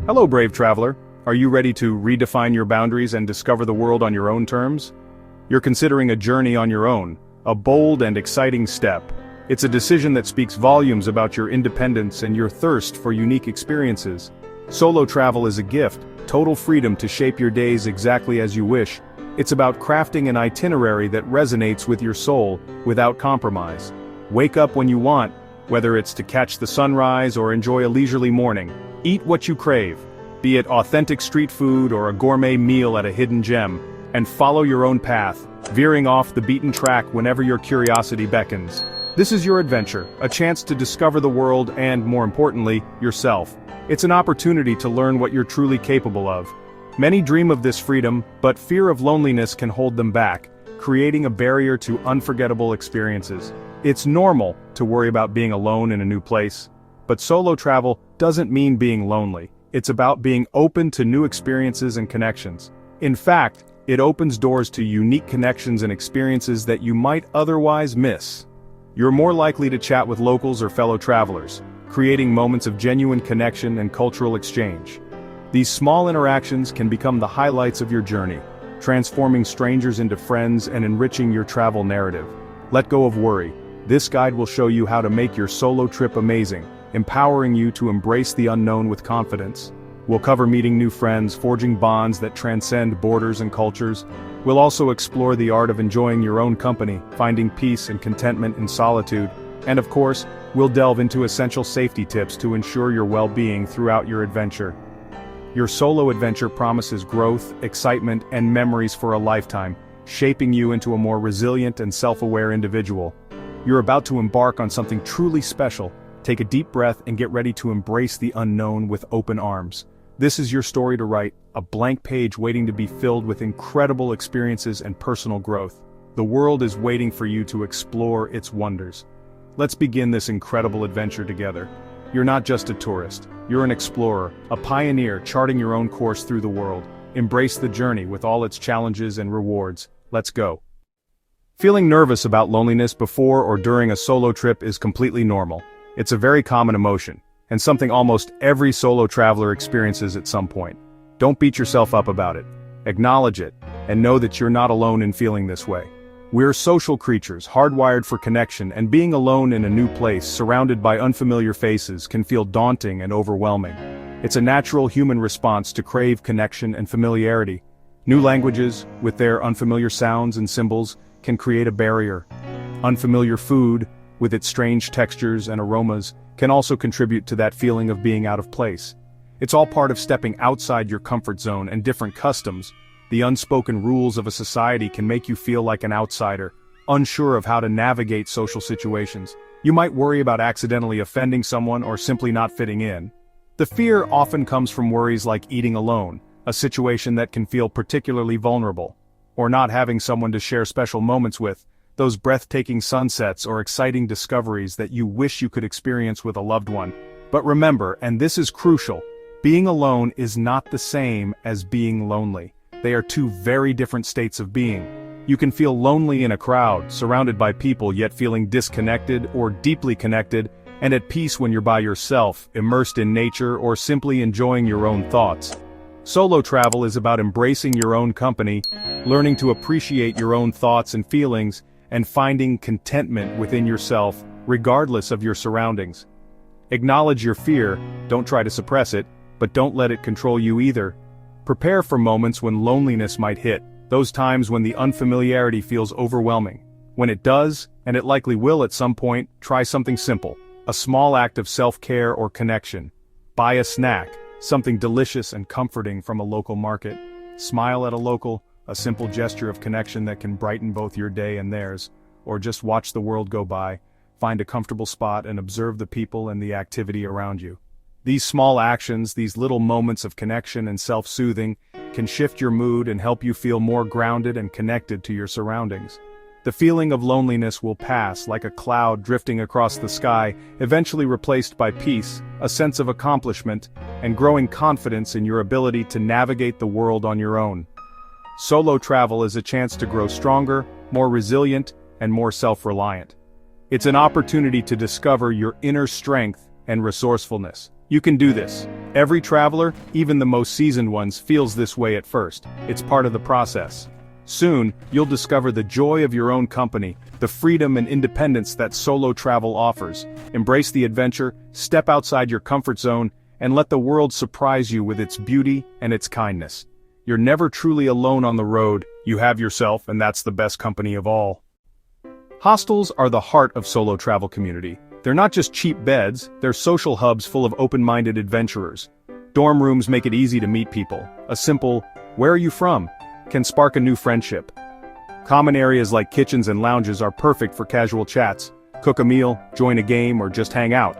Hello, brave traveler. Are you ready to redefine your boundaries and discover the world on your own terms? You're considering a journey on your own, a bold and exciting step. It's a decision that speaks volumes about your independence and your thirst for unique experiences. Solo travel is a gift, total freedom to shape your days exactly as you wish. It's about crafting an itinerary that resonates with your soul, without compromise. Wake up when you want, whether it's to catch the sunrise or enjoy a leisurely morning. Eat what you crave, be it authentic street food or a gourmet meal at a hidden gem, and follow your own path, veering off the beaten track whenever your curiosity beckons. This is your adventure, a chance to discover the world and, more importantly, yourself. It's an opportunity to learn what you're truly capable of. Many dream of this freedom, but fear of loneliness can hold them back, creating a barrier to unforgettable experiences. It's normal to worry about being alone in a new place. But solo travel doesn't mean being lonely. It's about being open to new experiences and connections. In fact, it opens doors to unique connections and experiences that you might otherwise miss. You're more likely to chat with locals or fellow travelers, creating moments of genuine connection and cultural exchange. These small interactions can become the highlights of your journey, transforming strangers into friends and enriching your travel narrative. Let go of worry. This guide will show you how to make your solo trip amazing, empowering you to embrace the unknown with confidence. We'll cover meeting new friends, forging bonds that transcend borders and cultures. We'll also explore the art of enjoying your own company, finding peace and contentment in solitude. And of course, we'll delve into essential safety tips to ensure your well-being throughout your adventure. Your solo adventure promises growth, excitement, and memories for a lifetime, shaping you into a more resilient and self-aware individual. You're about to embark on something truly special. Take a deep breath and get ready to embrace the unknown with open arms. This is your story to write, a blank page waiting to be filled with incredible experiences and personal growth. The world is waiting for you to explore its wonders. Let's begin this incredible adventure together. You're not just a tourist, you're an explorer, a pioneer charting your own course through the world. Embrace the journey with all its challenges and rewards. Let's go. Feeling nervous about loneliness before or during a solo trip is completely normal. It's a very common emotion, and something almost every solo traveler experiences at some point. Don't beat yourself up about it. Acknowledge it, and know that you're not alone in feeling this way. We're social creatures, hardwired for connection, and being alone in a new place, surrounded by unfamiliar faces, can feel daunting and overwhelming. It's a natural human response to crave connection and familiarity. New languages, with their unfamiliar sounds and symbols, can create a barrier. Unfamiliar food, with its strange textures and aromas, can also contribute to that feeling of being out of place. It's all part of stepping outside your comfort zone, and different customs, the unspoken rules of a society, can make you feel like an outsider, unsure of how to navigate social situations. You might worry about accidentally offending someone or simply not fitting in. The fear often comes from worries like eating alone, a situation that can feel particularly vulnerable, or not having someone to share special moments with, those breathtaking sunsets or exciting discoveries that you wish you could experience with a loved one. But remember, and this is crucial, being alone is not the same as being lonely. They are two very different states of being. You can feel lonely in a crowd, surrounded by people, yet feeling disconnected or deeply connected, and at peace when you're by yourself, immersed in nature, or simply enjoying your own thoughts. Solo travel is about embracing your own company, learning to appreciate your own thoughts and feelings, and finding contentment within yourself, regardless of your surroundings. Acknowledge your fear, don't try to suppress it, but don't let it control you either. Prepare for moments when loneliness might hit, those times when the unfamiliarity feels overwhelming. When it does, and it likely will at some point, try something simple, a small act of self-care or connection. Buy a snack, something delicious and comforting from a local market. Smile at a local, a simple gesture of connection that can brighten both your day and theirs. Or just watch the world go by, find a comfortable spot and observe the people and the activity around you. These small actions, these little moments of connection and self-soothing, can shift your mood and help you feel more grounded and connected to your surroundings. The feeling of loneliness will pass like a cloud drifting across the sky, eventually replaced by peace, a sense of accomplishment, and growing confidence in your ability to navigate the world on your own. Solo travel is a chance to grow stronger, more resilient, and more self-reliant. It's an opportunity to discover your inner strength and resourcefulness. You can do this. Every traveler, even the most seasoned ones, feels this way at first. It's part of the process. Soon, you'll discover the joy of your own company, the freedom and independence that solo travel offers. Embrace the adventure, step outside your comfort zone, and let the world surprise you with its beauty and its kindness. You're never truly alone on the road, you have yourself, and that's the best company of all. Hostels are the heart of solo travel community. They're not just cheap beds, they're social hubs full of open-minded adventurers. Dorm rooms make it easy to meet people. A simple, "Where are you from?" can spark a new friendship. Common areas like kitchens and lounges are perfect for casual chats. Cook a meal, join a game, or just hang out.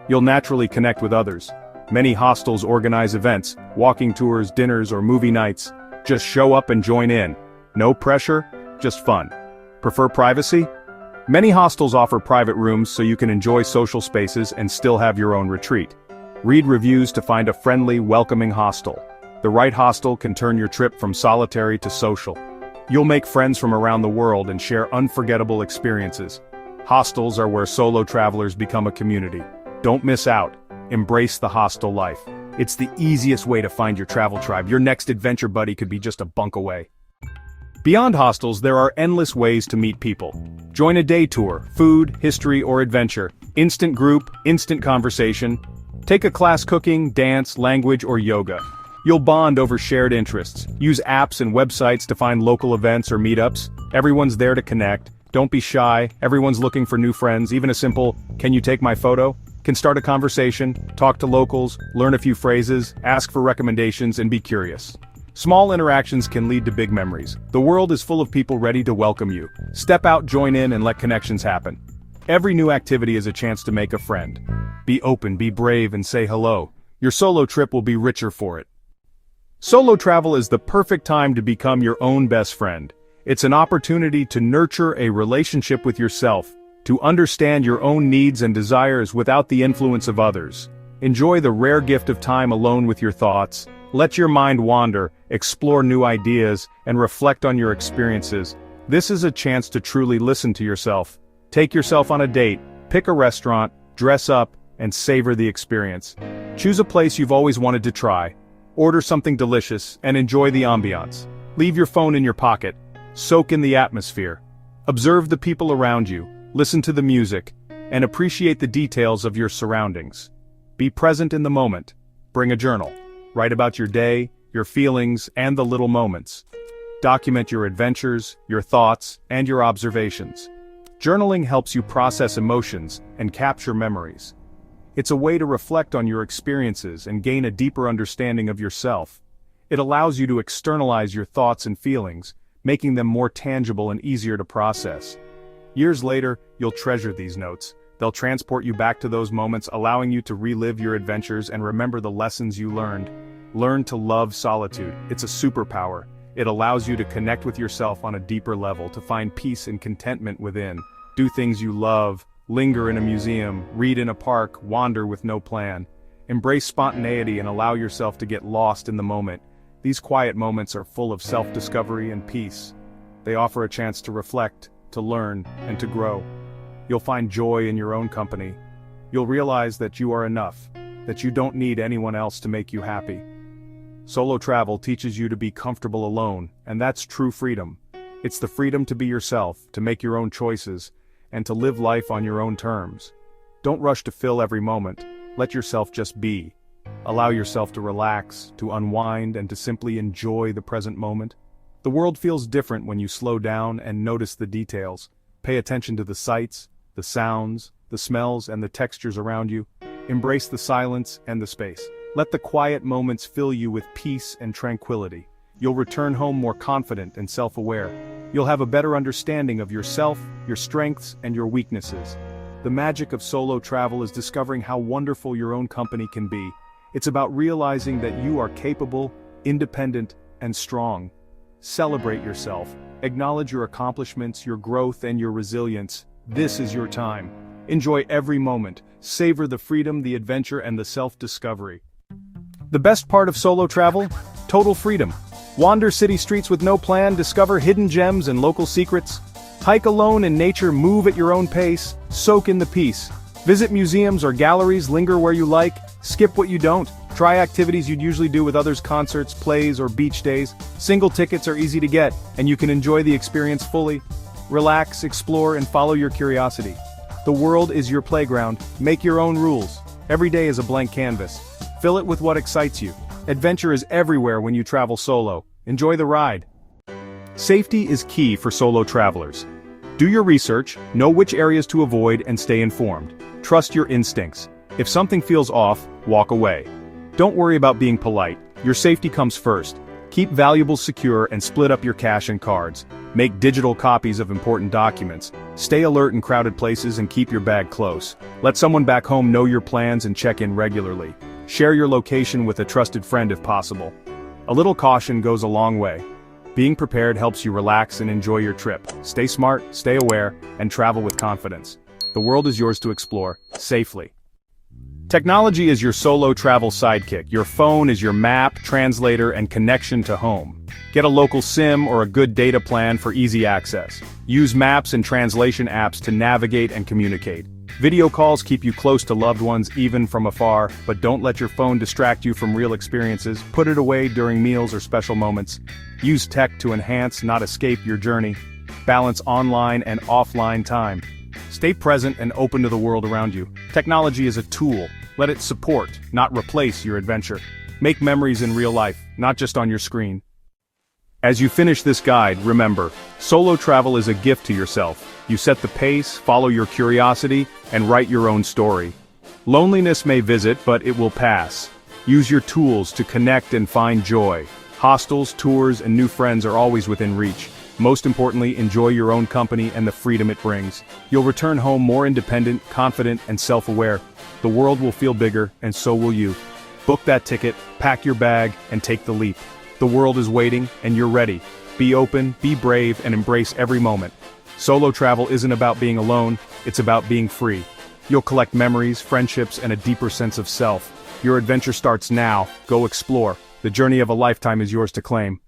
You'll naturally connect with others. Many hostels organize events, walking tours, dinners, or movie nights. Just show up and join in. No pressure, just fun. Prefer privacy? Many hostels offer private rooms so you can enjoy social spaces and still have your own retreat. Read reviews to find a friendly, welcoming hostel. The right hostel can turn your trip from solitary to social. You'll make friends from around the world and share unforgettable experiences. Hostels are where solo travelers become a community. Don't miss out. Embrace the hostel life. It's the easiest way to find your travel tribe. Your next adventure buddy could be just a bunk away. Beyond hostels, there are endless ways to meet people. Join a day tour, food, history, or adventure. Instant group, instant conversation. Take a class cooking, dance, language, or yoga. You'll bond over shared interests. Use apps and websites to find local events or meetups. Everyone's there to connect. Don't be shy. Everyone's looking for new friends. Even a simple, "Can you take my photo?" can start a conversation. Talk to locals, learn a few phrases, ask for recommendations, and be curious. Small interactions can lead to big memories. The world is full of people ready to welcome you. Step out, join in, and let connections happen. Every new activity is a chance to make a friend. Be open, be brave, and say hello. Your solo trip will be richer for it. Solo travel is the perfect time to become your own best friend. It's an opportunity to nurture a relationship with yourself, to understand your own needs and desires without the influence of others. Enjoy the rare gift of time alone with your thoughts. Let your mind wander, explore new ideas, and reflect on your experiences. This is a chance to truly listen to yourself. Take yourself on a date, pick a restaurant, dress up, and savor the experience. Choose a place you've always wanted to try. Order something delicious, and enjoy the ambiance. Leave your phone in your pocket. Soak in the atmosphere. Observe the people around you, listen to the music, and appreciate the details of your surroundings. Be present in the moment. Bring a journal. Write about your day, your feelings, and the little moments. Document your adventures, your thoughts, and your observations. Journaling helps you process emotions and capture memories. It's a way to reflect on your experiences and gain a deeper understanding of yourself. It allows you to externalize your thoughts and feelings, making them more tangible and easier to process. Years later, you'll treasure these notes. They'll transport you back to those moments, allowing you to relive your adventures and remember the lessons you learned. Learn to love solitude. It's a superpower. It allows you to connect with yourself on a deeper level, to find peace and contentment within. Do things you love, linger in a museum, read in a park, wander with no plan. Embrace spontaneity and allow yourself to get lost in the moment. These quiet moments are full of self-discovery and peace. They offer a chance to reflect, to learn, and to grow. You'll find joy in your own company. You'll realize that you are enough, that you don't need anyone else to make you happy. Solo travel teaches you to be comfortable alone, and that's true freedom. It's the freedom to be yourself, to make your own choices, and to live life on your own terms. Don't rush to fill every moment. Let yourself just be. Allow yourself to relax, to unwind, and to simply enjoy the present moment. The world feels different when you slow down and notice the details. Pay attention to the sights, the sounds, the smells, and the textures around you. Embrace the silence and the space. Let the quiet moments fill you with peace and tranquility. You'll return home more confident and self-aware. You'll have a better understanding of yourself, your strengths, and your weaknesses. The magic of solo travel is discovering how wonderful your own company can be. It's about realizing that you are capable, independent, and strong. Celebrate yourself. Acknowledge your accomplishments, your growth, and your resilience. This is your time. Enjoy every moment. Savor the freedom, the adventure, and the self-discovery. The best part of solo travel? Total freedom. Wander city streets with no plan, discover hidden gems and local secrets. Hike alone in nature, move at your own pace, soak in the peace. Visit museums or galleries, linger where you like, skip what you don't. Try activities you'd usually do with others: concerts, plays, or beach days. Single tickets are easy to get, and you can enjoy the experience fully. Relax, explore, and follow your curiosity. The world is your playground. Make your own rules. Every day is a blank canvas. Fill it with what excites you. Adventure is everywhere when you travel solo. Enjoy the ride. Safety is key for solo travelers. Do your research, know which areas to avoid, and stay informed. Trust your instincts. If something feels off, walk away. Don't worry about being polite. Your safety comes first. Keep valuables secure and split up your cash and cards. Make digital copies of important documents. Stay alert in crowded places and keep your bag close. Let someone back home know your plans and check in regularly. Share your location with a trusted friend if possible. A little caution goes a long way. Being prepared helps you relax and enjoy your trip. Stay smart, stay aware, and travel with confidence. The world is yours to explore, safely. Technology is your solo travel sidekick. Your phone is your map, translator, and connection to home. Get a local SIM or a good data plan for easy access. Use maps and translation apps to navigate and communicate. Video calls keep you close to loved ones even from afar, but don't let your phone distract you from real experiences. Put it away during meals or special moments. Use tech to enhance, not escape your journey. Balance online and offline time. Stay present and open to the world around you. Technology is a tool. Let it support, not replace your adventure. Make memories in real life, not just on your screen. As you finish this guide, remember, solo travel is a gift to yourself. You set the pace, follow your curiosity, and write your own story. Loneliness may visit, but it will pass. Use your tools to connect and find joy. Hostels, tours, and new friends are always within reach. Most importantly, enjoy your own company and the freedom it brings. You'll return home more independent, confident, and self-aware. The world will feel bigger, and so will you. Book that ticket, pack your bag, and take the leap. The world is waiting, and you're ready. Be open, be brave, and embrace every moment. Solo travel isn't about being alone, it's about being free. You'll collect memories, friendships, and a deeper sense of self. Your adventure starts now. Go explore. The journey of a lifetime is yours to claim.